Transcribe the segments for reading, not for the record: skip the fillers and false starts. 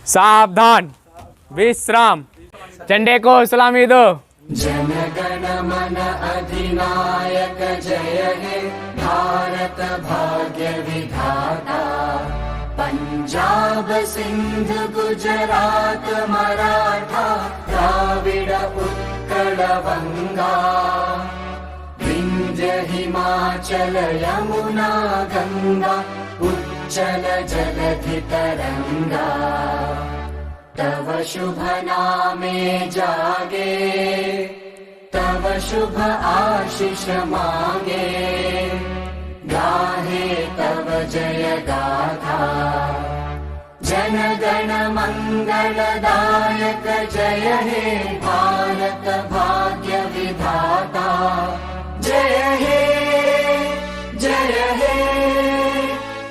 सावधान, विश्राम। झंडे को सलामी दो। जन गण मन अधिनायक जय हे भारत भाग्य विधाता। पंजाब सिंध गुजरात मराठा द्राविड़ उत्कल बंगा। विंध्य हिमाचल यमुना गंगा उच्चल जलधि तरंगा। तव शुभ नामे जागे तव शुभ आशीष मांगे। गाहे तव जय गाथा जन गण मंगलदायक जय हे भारत भाग्य विधाता। जय हे जय हे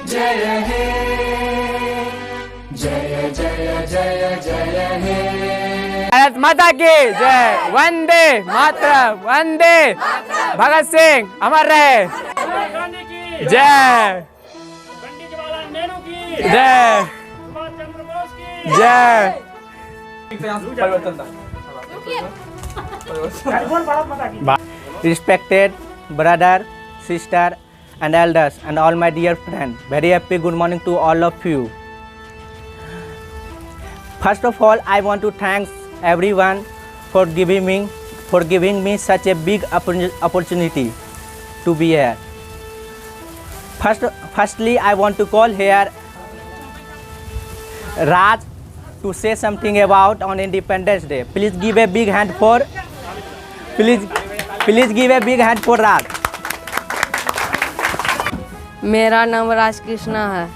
जय हे जय जय जय जय हे। भारत माता की जय। वंदे मातरम, वंदे भगत सिंह अमर रहे। जय जय जय। Respected brother, sister and elders and all my dear friends, very happy good morning to all of you. First of all, I want to thank everyone for giving me such a big opportunity to be here. Firstly, I want to call here Raj to say something about on Independence Day. Please give a big hand for Raj. मेरा नाम राजकृष्णा है।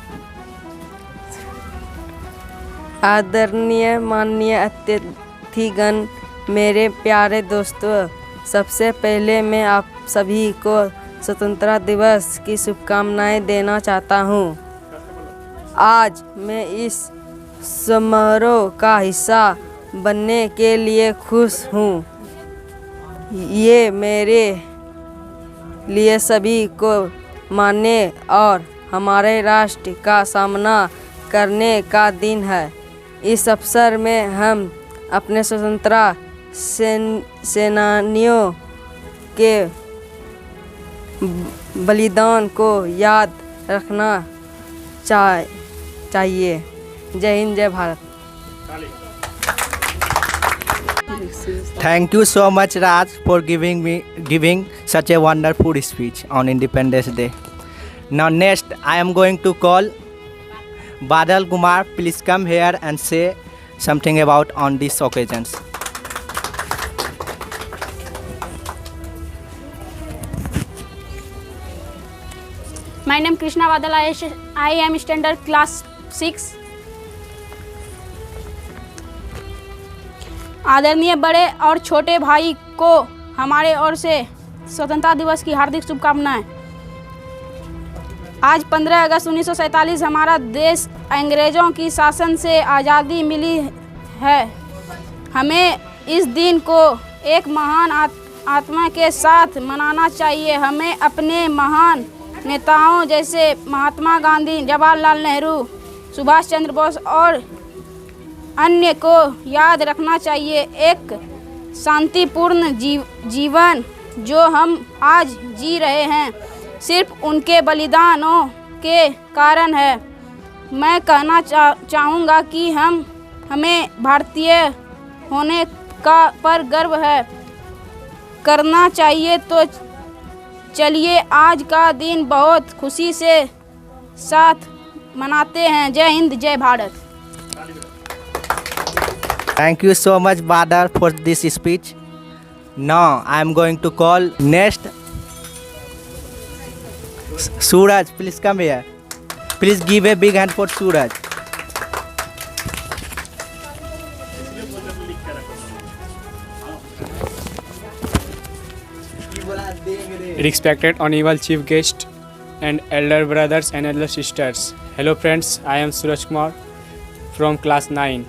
आदरणीय माननीय अतिथिगण, मेरे प्यारे दोस्तों, सबसे पहले मैं आप सभी को स्वतंत्रता दिवस की शुभकामनाएं देना चाहता हूं। आज मैं इस समारोह का हिस्सा बनने के लिए खुश हूं। ये मेरे लिए सभी को मानने और हमारे राष्ट्र का सामना करने का दिन है। इस अवसर में हम अपने स्वतंत्रता सेनानियों के बलिदान को याद रखना चाहिए। जय हिंद, जय Bharat. Thank you so much, Raj, for giving such a wonderful speech on Independence Day. Now next, I am going to call Badal Kumar. Please come here and say something about on these occasions. My name Krishna Badal. I am standard class 6. आदरणीय बड़े और छोटे भाई को हमारे ओर से स्वतंत्रता दिवस की हार्दिक शुभकामनाएं। आज 15 अगस्त 1947 हमारा देश अंग्रेज़ों की शासन से आज़ादी मिली है। हमें इस दिन को एक महान आत्मा के साथ मनाना चाहिए। हमें अपने महान नेताओं जैसे महात्मा गांधी, जवाहरलाल नेहरू, सुभाष चंद्र बोस और अन्य को याद रखना चाहिए। एक शांतिपूर्ण जीवन जो हम आज जी रहे हैं सिर्फ उनके बलिदानों के कारण है। मैं कहना चाहूँगा कि हमें भारतीय होने पर गर्व है करना चाहिए। तो चलिए आज का दिन बहुत खुशी से साथ मनाते हैं। जय हिंद, जय Bharat. Thank you so much, Badal, for this speech. Now I am going to call next Suraj. Please come here. Please give a big hand for Suraj. Respected honorable chief guest and elder brothers and elder sisters. Hello friends, I am Suraj Kumar from class 9.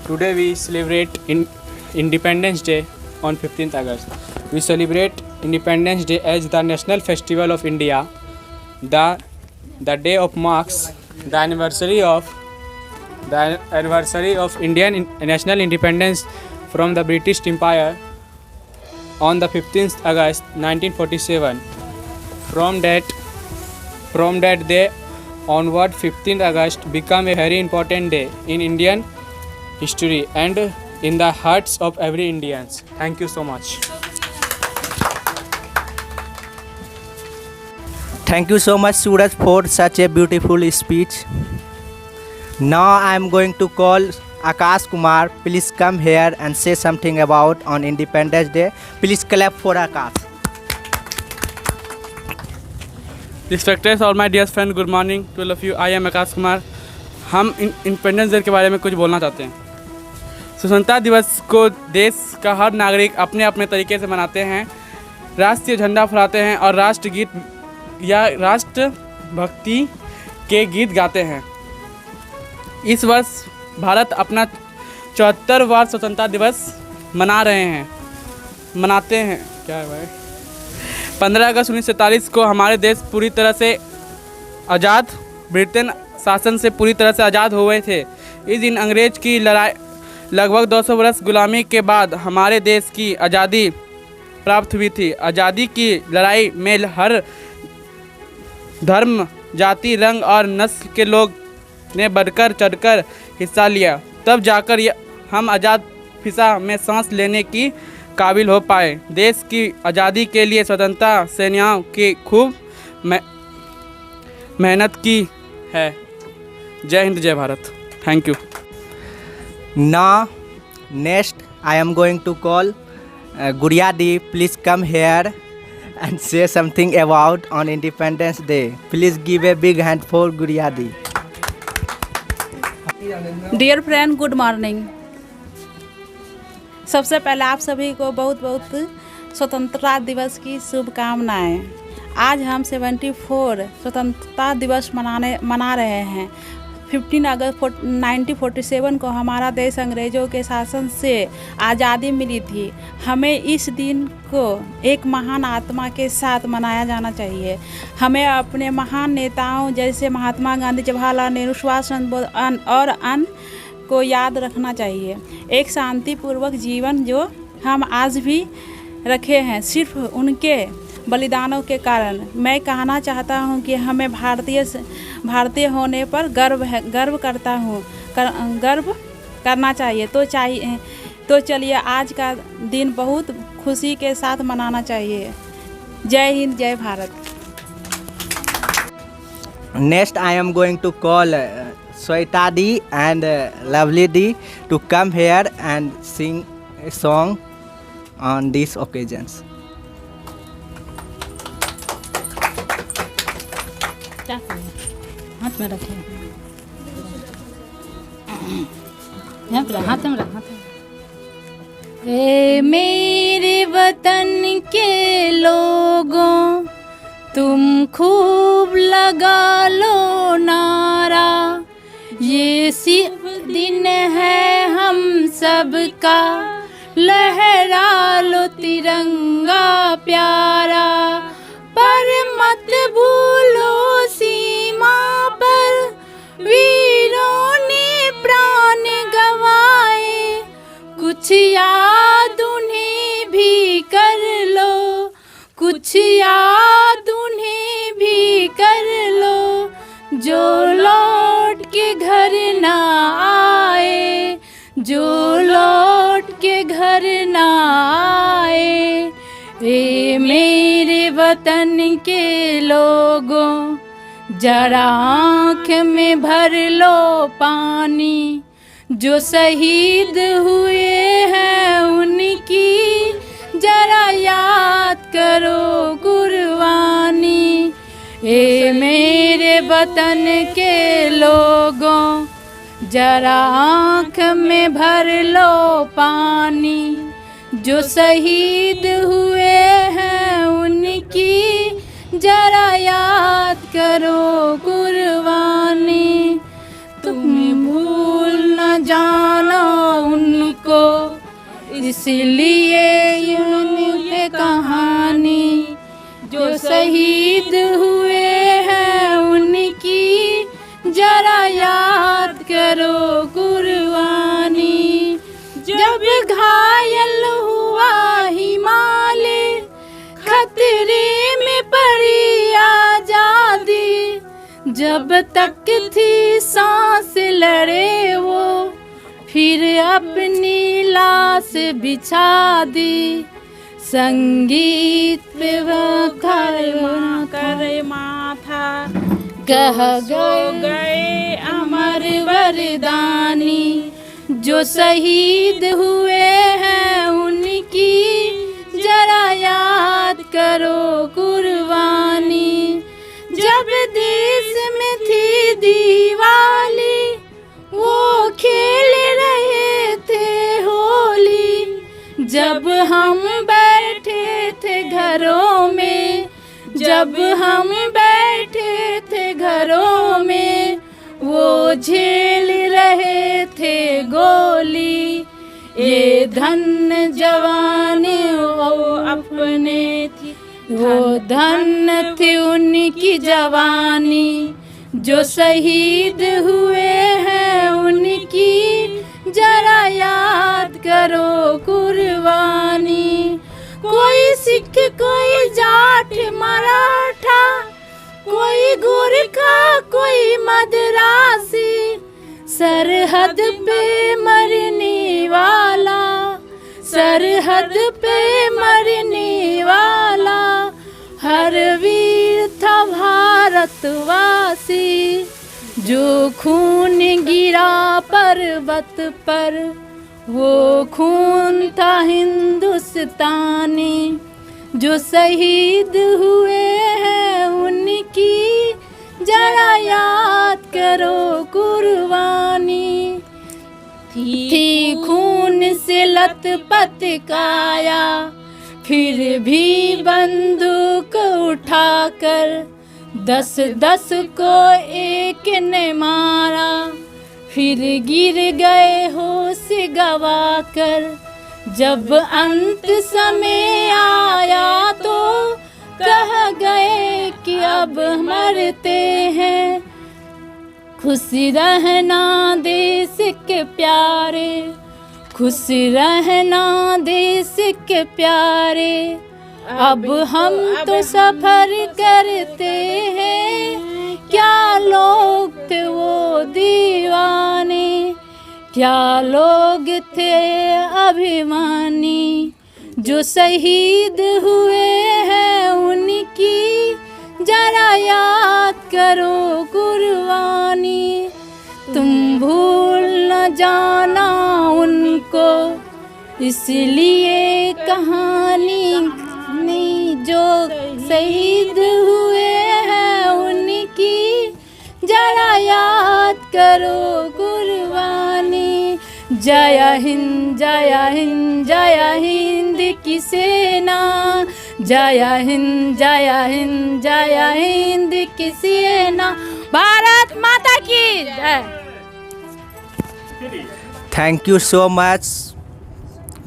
Today we celebrate Independence Day on 15th August. We celebrate Independence Day as the national festival of India. The day of marks the anniversary of Indian national independence from the British Empire on the 15th August 1947. From that day onward, 15th August became a very important day in Indian history and in the hearts of every Indians. Thank you so much. Thank you so much, Suraj, for such a beautiful speech. Now I am going to call Akash Kumar. Please come here and say something about on Independence Day. Please clap for Akash. Respected all my dear friend, good morning to all of you. I am Akash Kumar. हम independence day के बारे में कुछ बोलना चाहते हैं। स्वतंत्रता दिवस को देश का हर नागरिक अपने अपने तरीके से मनाते हैं, राष्ट्रीय झंडा फहराते हैं और राष्ट्रगीत या राष्ट्रभक्ति के गीत गाते हैं। इस वर्ष भारत अपना 74वां स्वतंत्रता दिवस मनाते हैं। क्या है भाई? 15 अगस्त 1947 को हमारे देश पूरी तरह से आज़ाद, ब्रिटेन शासन से पूरी तरह से आज़ाद हो गए थे। इस दिन अंग्रेज की लड़ाई लगभग 200 वर्ष गुलामी के बाद हमारे देश की आज़ादी प्राप्त हुई थी। आज़ादी की लड़ाई में हर धर्म, जाति, रंग और नस्ल के लोग ने बढ़कर चढ़कर हिस्सा लिया। तब जाकर हम आज़ाद फिजा में सांस लेने की काबिल हो पाए। देश की आज़ादी के लिए स्वतंत्रता सेनानियों की खूब मेहनत की है। जय हिंद, जय Bharat. Thank you. Now, next I am going to call Guria Di. Please come here and say something about on Independence Day. Please give a big hand for Guria Di. Dear friend, good morning. सबसे पहले आप सभी को बहुत बहुत स्वतंत्रता दिवस की शुभकामनाएं। आज हम 74 स्वतंत्रता दिवस मना रहे हैं। 15 अगस्त 1947 को हमारा देश अंग्रेज़ों के शासन से आज़ादी मिली थी। हमें इस दिन को एक महान आत्मा के साथ मनाया जाना चाहिए। हमें अपने महान नेताओं जैसे महात्मा गांधी, जवाहरलाल नेहरू, सुभाष चंद्र बोस और अन्य को याद रखना चाहिए। एक शांतिपूर्वक जीवन जो हम आज भी रखे हैं सिर्फ उनके बलिदानों के कारण। मैं कहना चाहता हूं कि हमें भारतीय होने पर गर्व करना चाहिए। तो चलिए आज का दिन बहुत खुशी के साथ मनाना चाहिए। जय हिंद, जय Bharat. Next I am going to call Sweta Di and Lovely Di to come here and sing a song on these occasions. हाथ में रखिए, हाथ में रख। ए मेरे वतन के लोगों, तुम खूब लगा लो नारा। ये सिर्फ दिन है हम सबका, लहरा लो तिरंगा प्यारा। पर मत भूलो सीमा पर वीरों ने प्राण गंवाए। कुछ याद उन्हें भी कर लो, कुछ याद उन्हें भी कर लो, जो लौट के घर ना आए, जो लौट के घर ना आए। ए मेरे वतन के लोगों, जरा आँख में भर लो पानी। जो शहीद हुए हैं उनकी जरा याद करो कुर्बानी। ए मेरे वतन के लोगों, जरा आँख में भर लो पानी। जो शहीद हुए हैं उनकी जरा याद करो कुर्बानी। तुम भूल न जाना उनको, इसलिए उनके कहानी। जो शहीद हुए हैं उनकी जरा जब तक थी सांस लड़े वो, फिर अपनी लाश बिछा दी। संगीत पे वो करे माथा, कह गए अमर वरदानी। जो शहीद हुए हैं उनकी जरा याद करो कुर्बानी। जब देश में थी दिवाली, वो खेल रहे थे होली। जब हम बैठे थे घरों में, जब हम बैठे थे घरों में, वो झेल रहे थे गोली। ये धन्य जवानी वो अपने थी, वो धन्य थी उनकी जवानी। जो शहीद हुए हैं उनकी जरा याद करो कुर्बानी। कोई सिख, कोई जाट मराठा, कोई गोरखा, कोई मद्रासी, सरहद पे मरने वाला, सरहद पे मरने वाला। हर वीर था भारतवासी। जो खून गिरा पर्वत पर, वो खून था हिंदुस्तानी। जो शहीद हुए हैं उनकी जरा याद करो कुर्बानी। थी खून से लथपथ काया, फिर भी बंदूक उठाकर 10-10 को एक ने मारा। फिर गिर गए होश गवाकर। जब अंत समय आया तो कह गए कि अब मरते हैं। खुश रहना देश के प्यारे, खुश रहना देश के प्यारे। अब हम तो सफर करते हैं। क्या लोग थे वो दीवाने, क्या लोग थे अभिमानी। जो शहीद हुए हैं उनकी जरा याद करो कुर्बानी। तुम भूल न जाना उनको, इसलिए कहानी जो शहीद हुए हैं उनकी जरा याद करो कुर्बानी। जय हिंद, जय हिंद, जय हिंद की सेना। जय हिंद, जय हिंद, जय हिंद की सेना। भारत माता की जय। Thank you so much,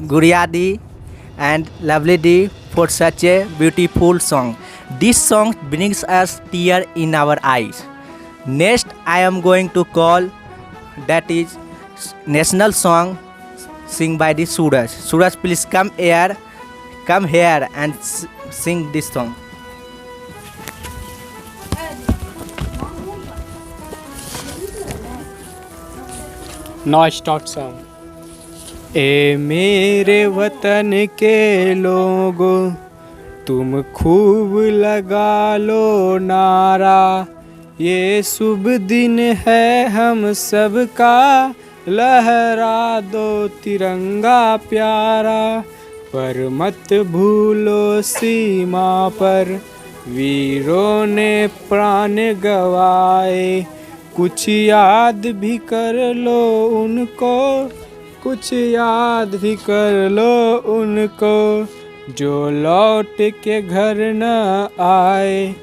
Guria Di and Lovely Di, for such a beautiful song. This song brings us tear in our eyes. Next, I am going to call that is national song sing by the Suraj. Suraj, please come here and sing this song. Now start song. ए मेरे वतन के लोगों, तुम खूब लगा लो नारा। ये शुभ दिन है हम सबका, लहरा दो तिरंगा प्यारा। पर मत भूलो सीमा पर वीरों ने प्राण गवाए। कुछ याद भी कर लो उनको, कुछ याद भी कर लो उनको, जो लौट के घर न आए,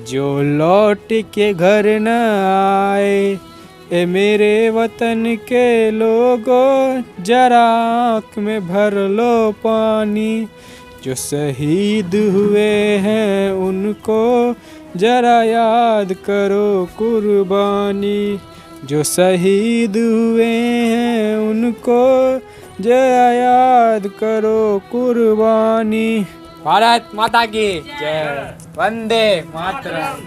जो लौट के घर न आए। ए मेरे वतन के लोगों, जरा आँख में भर लो पानी। जो शहीद हुए हैं उनको जरा याद करो कुर्बानी। जो शहीद हुए हैं उनको जरा याद करो कुर्बानी। भारत माता की जय। Vande Mataram.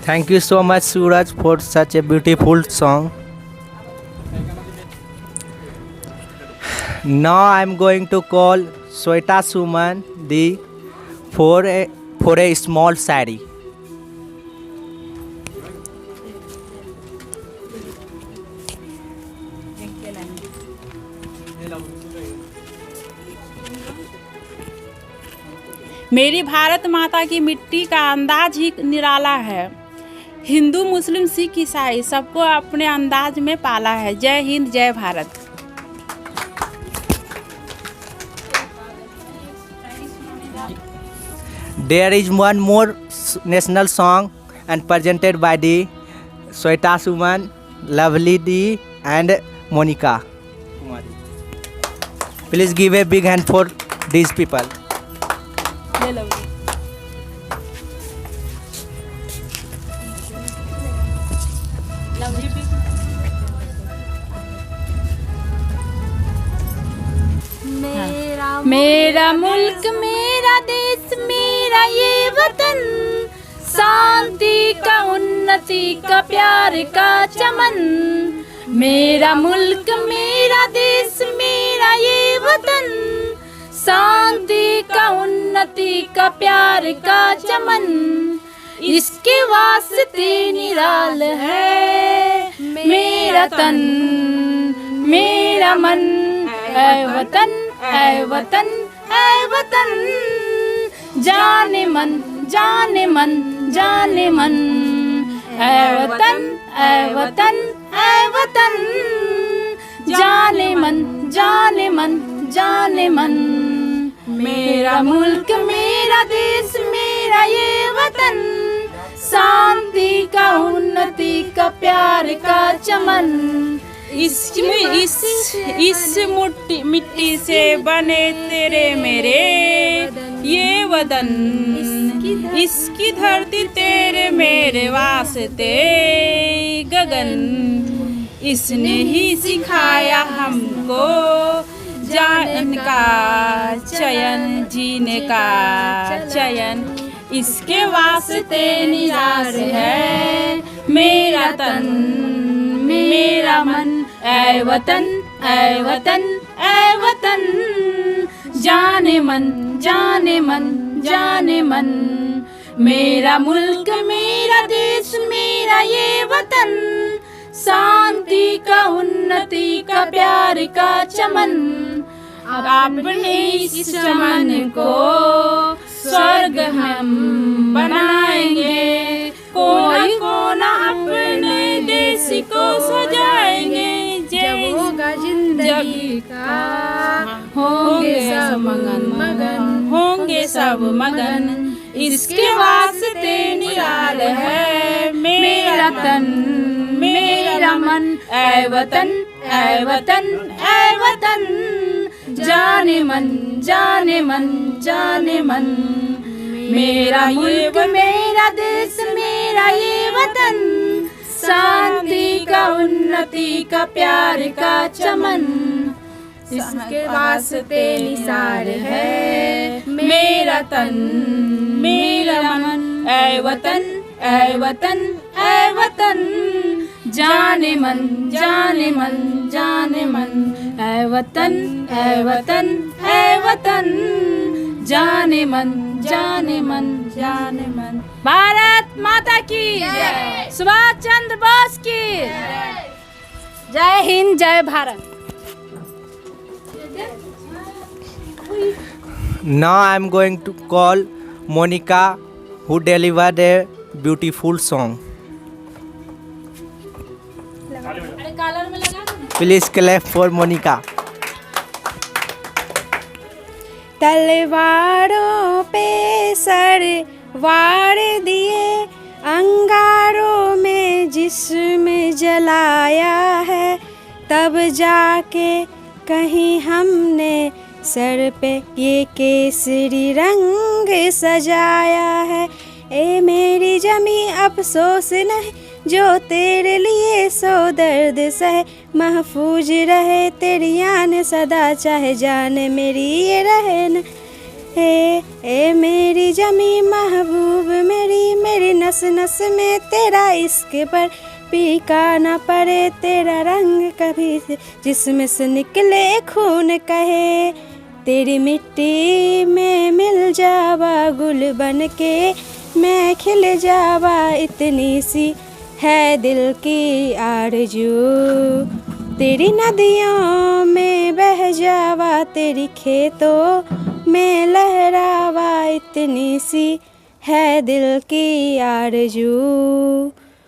Thank you so much, Suraj, for such a beautiful song. Now I'm going to call Sweta Suman for a small sari. मेरी भारत माता की मिट्टी का अंदाज ही निराला है। हिंदू मुस्लिम सिख ईसाई सबको अपने अंदाज में पाला है। जय हिंद, जय Bharat. There is one more national song and presented by the Sweta Suman, Lovely D and Monica. Please give a big hand for these people. मेरा मुल्क मेरा देश मेरा ये वतन, शांति का उन्नति का प्यार का चमन। मेरा मुल्क मेरा देश मेरा ये वतन, शांति का उन्नति का प्यार का चमन। इसके वास्ते निराल है मेरा तन मेरा मन। ऐ वतन ऐ वतन ऐ वतन, जाने मन जाने मन जाने मन। ऐ वतन ऐ वतन ऐ वतन, जाने मन जाने मन जाने मन। मेरा मुल्क मेरा देश मेरा ये वतन, शांति का उन्नति का प्यार का चमन। इस मिट्टी से बने तेरे मेरे ये वतन, इसकी धरती तेरे मेरे वास्ते गगन। इसने ही सिखाया हमको जान का चयन, जीने का चयन। इसके वास्ते निराश है मेरा तन मेरा मन। ऐ वतन ऐ वतन ऐ वतन, जाने मन जाने मन जाने मन। मेरा मुल्क मेरा देश मेरा ये वतन, शांति का उन्नति का प्यार का चमन। अपने इस चमन को स्वर्ग हम बनाएंगे, कोना कोना अपने देश को सजाएंगे। जब होगा जिंदगी का होंगे सब मगन मगन, होंगे सब मगन। इसके वास्ते निराल है मेरा तन मेरा मन। ऐ वतन ऐ वतन ऐ वतन, जाने मन जाने मन जाने मन। मेरा मुल्क मेरा देश मेरा ये वतन, शांति का उन्नति का प्यार का चमन। इसके वास्ते निसार है मेरा तन मेरा मन। ऐ वतन ऐ वतन ऐ वतन, जाने मन जाने मन जाने मन। ऐ वतन ऐ वतन ऐ वतन, जाने मन जाने मन जाने मन। भारत माता की जय, सुभाष चंद्र बोस की जय हिंद, जय Bharat. Now I'm going to call Monica, who delivered a beautiful song. Please clap for Monica. तलवारों पे सर वार दिए, अंगारों में जिस्म जलाया है, तब जाके कहीं हमने सर पे ये केसरी रंग सजाया है। ए मेरी जमी अफसोस नहीं जो तेरे लिए सो दर्द सहे, महफूज रहे तेरी आन सदा, चाहे जान मेरी ये रहे न। ए मेरी जमी महबूब मेरी, मेरी नस नस में तेरा इश्क पर पीका न पड़े तेरा रंग कभी से, जिसमें से निकले खून कहे, तेरी मिट्टी में मिल जावा गुल बन के मैं खिल जावा, इतनी सी है दिल की आरज़ू, तेरी नदियों में बह जावा, तेरी खेतों में लहरावा, इतनी सी है दिल की आरज़ू।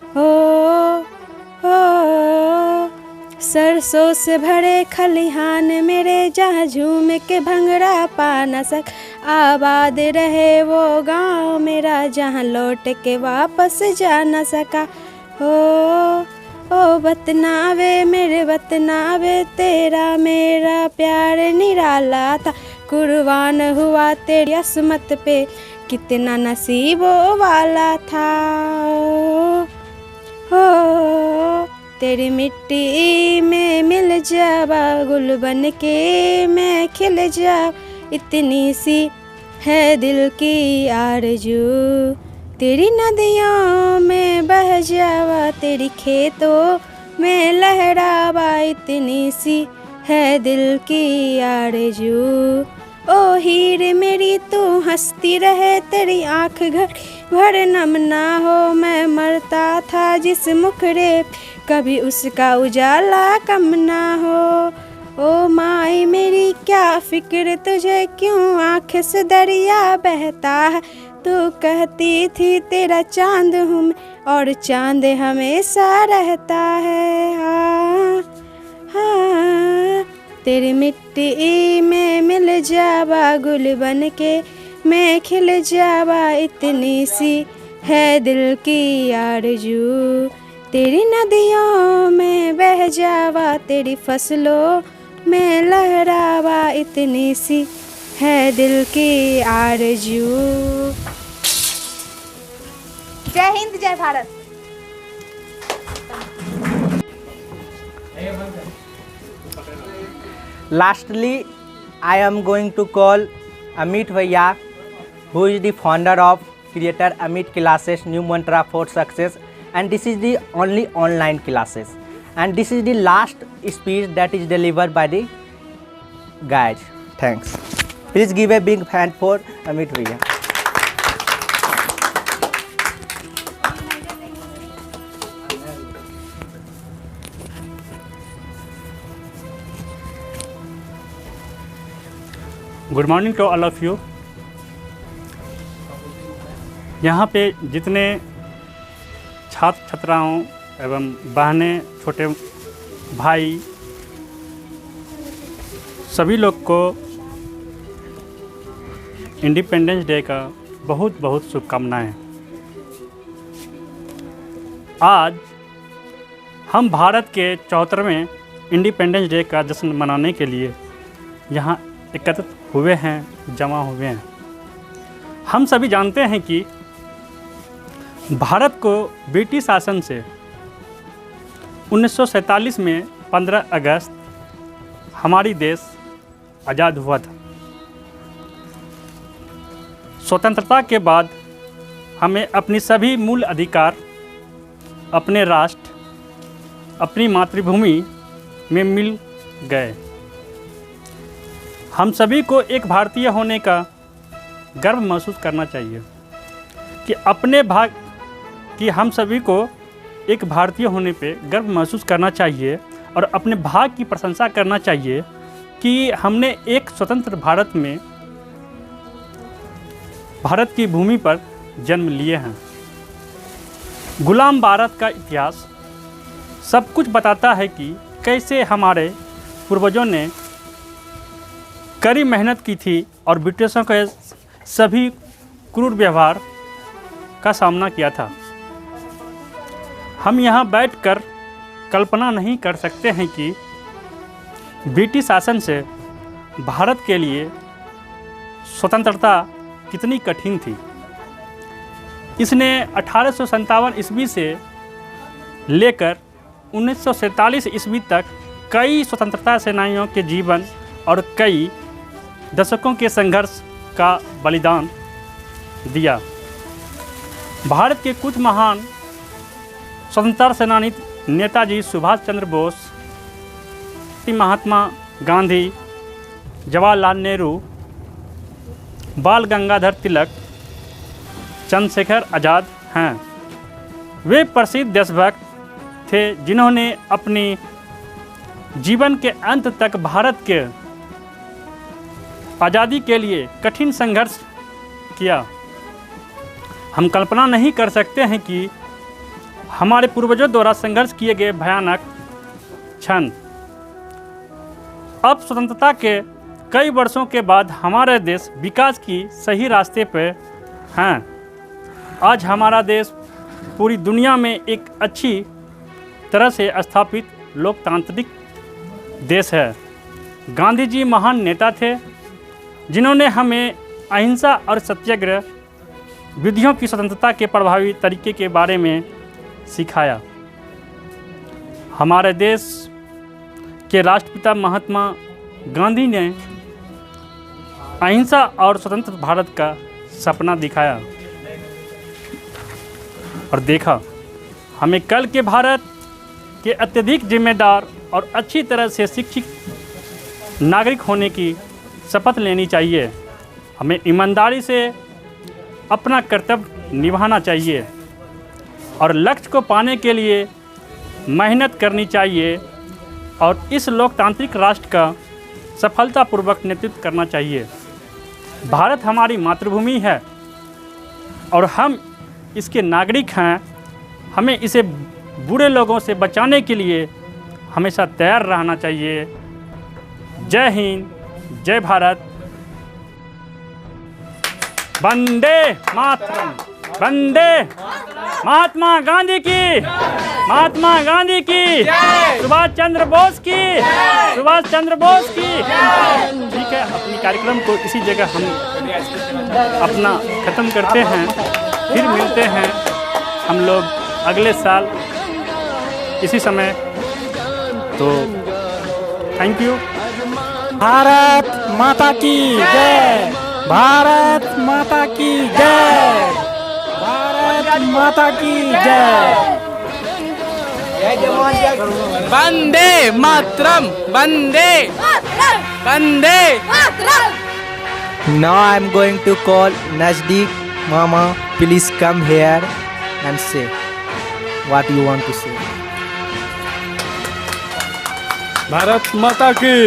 ओ सरसों से भरे खलिहान मेरे, जहाँ झूम के भंगड़ा पा न सक, आबाद रहे वो गांव मेरा, जहाँ लौट के वापस जा न सका। ओ वतनावे मेरे वतनावे, तेरा मेरा प्यार निराला था, कुर्बान हुआ तेरी असमत पे, कितना नसीबों वाला था। हो तेरी मिट्टी में मिल जावा गुल बन के मैं खिल जाऊं, इतनी सी है दिल की आरज़ू, तेरी नदियों में बह जावा, तेरी खेतों में लहरावा, इतनी सी है दिल की आरज़ू। ओ हीर मेरी तू हंसती रहे, तेरी आँख घर भर नम ना हो, मैं मरता था जिस मुखड़े कभी उसका उजाला कम ना हो। ओ माई मेरी क्या फिक्र तुझे, क्यों आँख से दरिया बहता है, तू कहती थी तेरा चांद हूँ मैं, और चांद हमेशा रहता है। हाँ हाँ तेरी मिट्टी में मिल जावा गुल बन के मैं खिल जावा, इतनी सी है दिल की आरज़ू, तेरी नदियों में बह जावा, तेरी फसलों में लहरावा, इतनी सी है दिल की आरज़ू। जय हिंद जय Bharat. Lastly, I am going to call Amit Bhaiya, who is the founder of Creator Amit Classes New Mantra for Success, and this is the only online classes, and this is the last speech that is delivered by the guys. Thanks. Please give a big hand for Amit Bhaiya. Good morning to all of you. यहाँ पे जितने छात्र छात्राओं एवं बहनें, छोटे भाई, सभी लोग को इंडिपेंडेंस डे का बहुत बहुत शुभकामनाएं। आज हम भारत के 74वें इंडिपेंडेंस डे का जश्न मनाने के लिए यहाँ एकत्रित हुए हैं, जमा हुए हैं। हम सभी जानते हैं कि भारत को ब्रिटिश शासन से 1947 में 15 अगस्त हमारी देश आज़ाद हुआ था। स्वतंत्रता के बाद हमें अपनी सभी मूल अधिकार अपने राष्ट्र, अपनी मातृभूमि में मिल गए। हम सभी को एक भारतीय होने का गर्व महसूस करना चाहिए कि हम सभी को एक भारतीय होने पे गर्व महसूस करना चाहिए और अपने भाग की प्रशंसा करना चाहिए कि हमने एक स्वतंत्र भारत में, भारत की भूमि पर जन्म लिए हैं। गुलाम भारत का इतिहास सब कुछ बताता है कि कैसे हमारे पूर्वजों ने कड़ी मेहनत की थी और ब्रिटिशों के सभी क्रूर व्यवहार का सामना किया था। हम यहाँ बैठकर कल्पना नहीं कर सकते हैं कि ब्रिटिश शासन से भारत के लिए स्वतंत्रता कितनी कठिन थी। इसने 1857 ईस्वी से लेकर 1947 ईस्वी तक कई स्वतंत्रता सेनानियों के जीवन और कई दशकों के संघर्ष का बलिदान दिया। भारत के कुछ महान स्वतंत्रता सेनानी नेताजी सुभाष चंद्र बोस, महात्मा गांधी, जवाहरलाल नेहरू, बाल गंगाधर तिलक, चंद्रशेखर आज़ाद हैं। वे प्रसिद्ध देशभक्त थे जिन्होंने अपनी जीवन के अंत तक भारत के आज़ादी के लिए कठिन संघर्ष किया। हम कल्पना नहीं कर सकते हैं कि हमारे पूर्वजों द्वारा संघर्ष किए गए भयानक क्षण अब स्वतंत्रता के कई वर्षों के बाद हमारा देश विकास की सही रास्ते पर हैं। आज हमारा देश पूरी दुनिया में एक अच्छी तरह से स्थापित लोकतांत्रिक देश है। गांधी जी महान नेता थे जिन्होंने हमें अहिंसा और सत्याग्रह विधियों की स्वतंत्रता के प्रभावी तरीके के बारे में सिखाया। हमारे देश के राष्ट्रपिता महात्मा गांधी ने अहिंसा और स्वतंत्र भारत का सपना दिखाया और देखा। हमें कल के भारत के अत्यधिक जिम्मेदार और अच्छी तरह से शिक्षित नागरिक होने की शपथ लेनी चाहिए। हमें ईमानदारी से अपना कर्तव्य निभाना चाहिए और लक्ष्य को पाने के लिए मेहनत करनी चाहिए और इस लोकतांत्रिक राष्ट्र का सफलतापूर्वक नेतृत्व करना चाहिए। भारत हमारी मातृभूमि है और हम इसके नागरिक हैं। हमें इसे बुरे लोगों से बचाने के लिए हमेशा तैयार रहना चाहिए। जय हिंद, जय भारत, वंदे मातरम, वंदे महात्मा गांधी की, महात्मा गांधी की, सुभाष चंद्र बोस की, सुभाष चंद्र बोस की। ठीक है, अपनी कार्यक्रम को इसी जगह हम अपना ख़त्म करते हैं। फिर मिलते हैं हम लोग अगले साल इसी समय। तो थैंक यू। भारत माता की जय, भारत माता की जय, भारत माता की जय। वंदे मातरम, वंदे वंदे। Now I am going to call Najdeep Mama. Please come here and say what you want to say. Bharat माता की,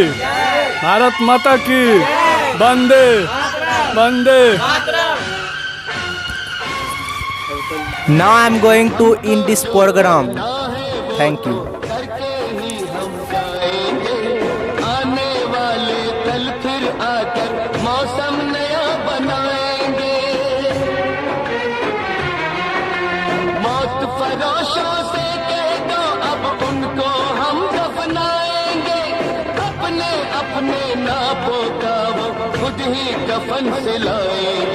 भारत माता की, वंदे वंदे। Now I am going to end this program. Thank you. आने वाले कल फिर आकर मौसम नया बनाएंगे। मौत फरोशों से कह दो अब उनको हम दफनाएंगे। अपने अपने नापों का वो खुद ही कफन सिलाएंगे।